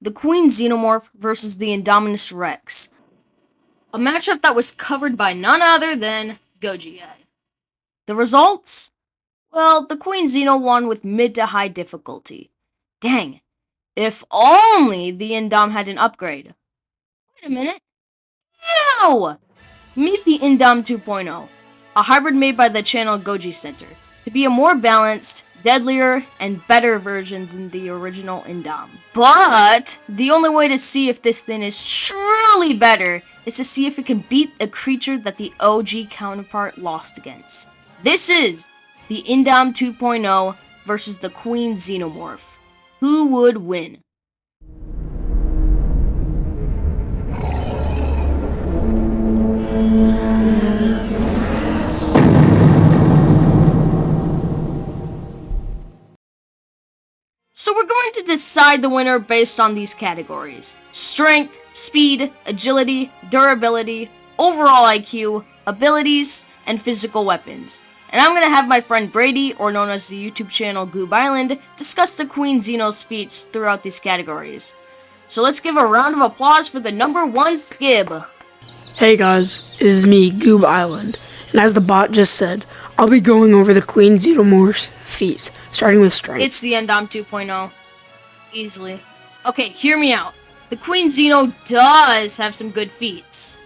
the Queen Xenomorph versus the Indominus Rex. A matchup that was covered by none other than Goji. The results? Well, the Queen Xeno won with mid to high difficulty. Dang, if only the Indom had an upgrade. Wait a minute. No! Meet the Indom 2.0, a hybrid made by the channel Goji Center, to be a more balanced, deadlier, and better version than the original Indom. But the only way to see if this thing is truly better is to see if it can beat a creature that the OG counterpart lost against. This is the Indom 2.0 versus the Queen Xenomorph. Who would win? So we're going to decide the winner based on these categories: strength, speed, agility, durability, overall IQ, abilities, and physical weapons. And I'm going to have my friend Brady, or known as the YouTube channel Goob Island, discuss the Queen Xeno's feats throughout these categories. So let's give a round of applause for the number one skib. Hey guys, it is me, Goob Island, and as the bot just said, I'll be going over the Queen Xenomorph's feats, starting with strength. It's the Indom 2.0. Easily. Okay, hear me out. The Queen Xeno does have some good feats.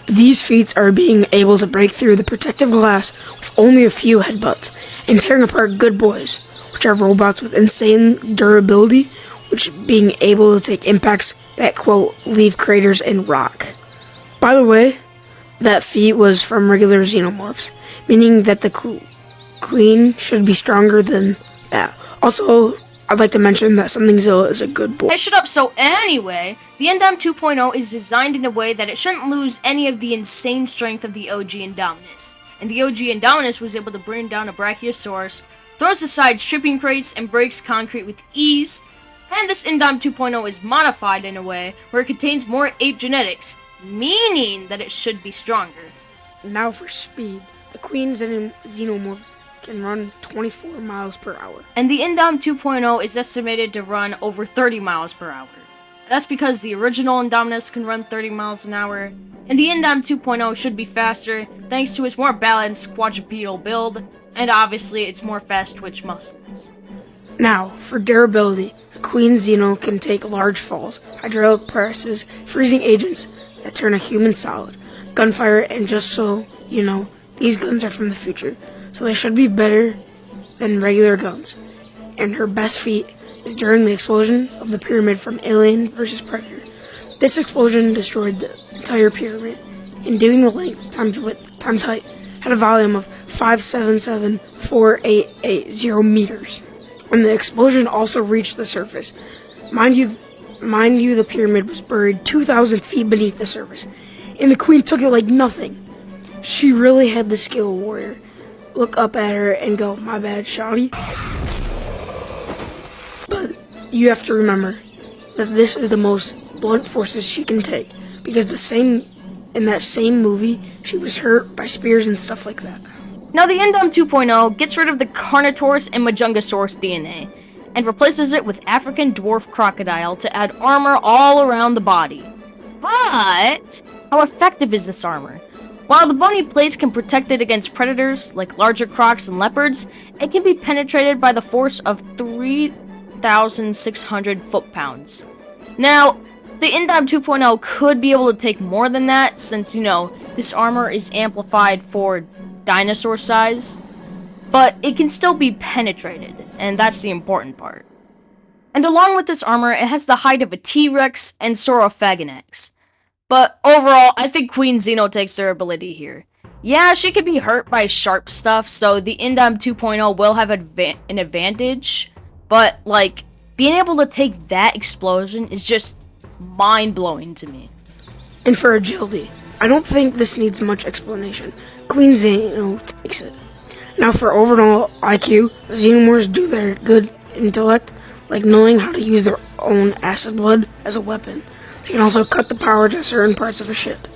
These feats are being able to break through the protective glass with only a few headbutts, and tearing apart good boys, which are robots with insane durability, which being able to take impacts that, quote, leave craters in rock. By the way, that feat was from regular xenomorphs, meaning that the queen should be stronger than that. Also, I'd like to mention that Something Zilla is a good boy. Hey, shut up. So anyway, the Indom 2.0 is designed in a way that it shouldn't lose any of the insane strength of the OG Indominus. And the OG Indominus was able to bring down a Brachiosaurus, throws aside shipping crates, and breaks concrete with ease. And this Indom 2.0 is modified in a way where it contains more ape genetics, meaning that it should be stronger. Now for speed. The Queen Xenomorph can run 24 miles per hour. And the Indom 2.0 is estimated to run over 30 miles per hour. That's because the original Indominus can run 30 miles an hour, and the Indom 2.0 should be faster thanks to its more balanced quadrupedal build, and obviously its more fast twitch muscles. Now, for durability, the Queen Xeno can take large falls, hydraulic presses, freezing agents that turn a human solid, gunfire, and just so you know, these guns are from the future, so they should be better than regular guns. And her best feat is during the explosion of the pyramid from Alien vs. Predator. This explosion destroyed the entire pyramid, and doing the length times width times height had a volume of 577,4880 meters. And the explosion also reached the surface. Mind you, the pyramid was buried 2,000 feet beneath the surface, and the queen took it like nothing. She really had the skill, warrior. Look up at her and go, "My bad, shawty." But you have to remember that this is the most blunt forces she can take, because in that same movie, she was hurt by spears and stuff like that. Now the Indom 2.0 gets rid of the Carnotaurus and Majungasaurus DNA, and replaces it with African dwarf crocodile to add armor all around the body. But how effective is this armor? While the bony plates can protect it against predators like larger crocs and leopards, it can be penetrated by the force of 3,600 foot-pounds. Now, the Indom 2.0 could be able to take more than that since, this armor is amplified for dinosaur size, but it can still be penetrated, and that's the important part. And along with its armor, it has the height of a T-Rex and Saurophagonex. But overall, I think Queen Xeno takes durability here. Yeah, she could be hurt by sharp stuff, so the Indom 2.0 will have an advantage, but, being able to take that explosion is just mind-blowing to me. And for agility, I don't think this needs much explanation. Queen Xeno takes it. Now for overall IQ, Xenomorphs do their good intellect, like knowing how to use their own acid blood as a weapon. They can also cut the power to certain parts of a ship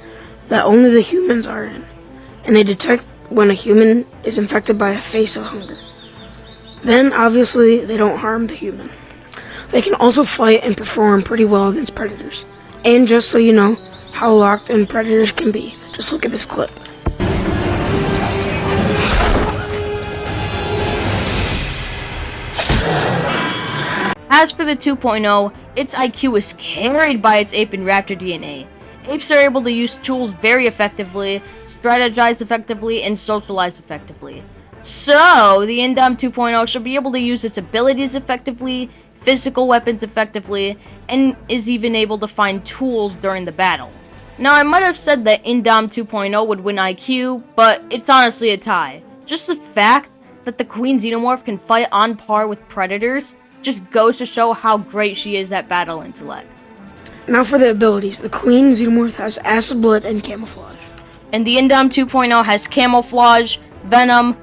that only the humans are in, and they detect when a human is infected by a face of hunger. Then, obviously, they don't harm the human. They can also fight and perform pretty well against predators. And just so you know how locked in predators can be, just look at this clip. As for the 2.0, its IQ is carried by its ape and raptor DNA. Apes are able to use tools very effectively, strategize effectively, and socialize effectively. So, the Indom 2.0 should be able to use its abilities effectively, physical weapons effectively, and is even able to find tools during the battle. Now, I might have said that Indom 2.0 would win IQ, but it's honestly a tie. Just the fact that the Queen Xenomorph can fight on par with predators just goes to show how great she is at battle intellect. Now for the abilities. The Queen Xenomorph has acid blood and camouflage. And the Indom 2.0 has camouflage, venom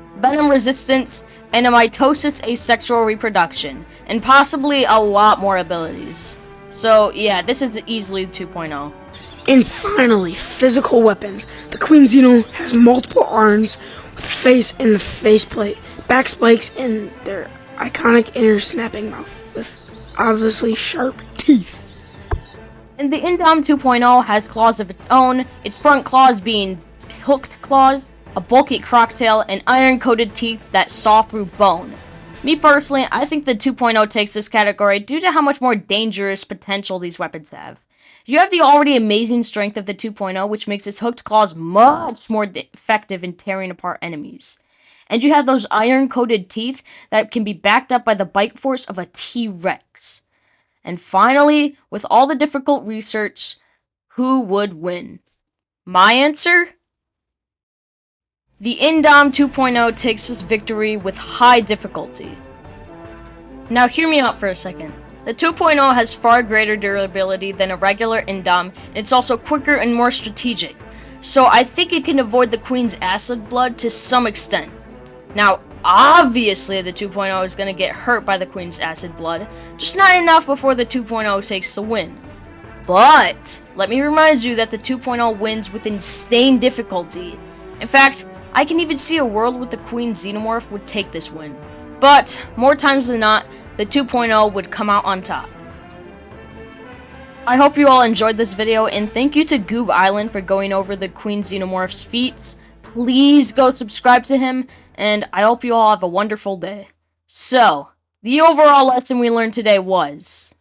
resistance, and a mitosis asexual reproduction, and possibly a lot more abilities. So yeah, this is easily 2.0. And finally, physical weapons. The Queen Xeno has multiple arms with face and faceplate, back spikes, and their iconic inner snapping mouth with obviously sharp teeth. And the Indom 2.0 has claws of its own, its front claws being hooked claws, a bulky croctail, and iron-coated teeth that saw through bone. Me personally, I think the 2.0 takes this category due to how much more dangerous potential these weapons have. You have the already amazing strength of the 2.0, which makes its hooked claws much more effective in tearing apart enemies. And you have those iron-coated teeth that can be backed up by the bite force of a T-Rex. And finally, with all the difficult research, who would win? My answer? The Indom 2.0 takes this victory with high difficulty. Now hear me out for a second. The 2.0 has far greater durability than a regular Indom, and it's also quicker and more strategic. So I think it can avoid the Queen's acid blood to some extent. Now, obviously the 2.0 is going to get hurt by the Queen's acid blood, just not enough before the 2.0 takes the win. But, let me remind you that the 2.0 wins with insane difficulty. In fact, I can even see a world where the Queen Xenomorph would take this win. But, more times than not, the 2.0 would come out on top. I hope you all enjoyed this video, and thank you to Goob Island for going over the Queen Xenomorph's feats. Please go subscribe to him, and I hope you all have a wonderful day. So, the overall lesson we learned today was...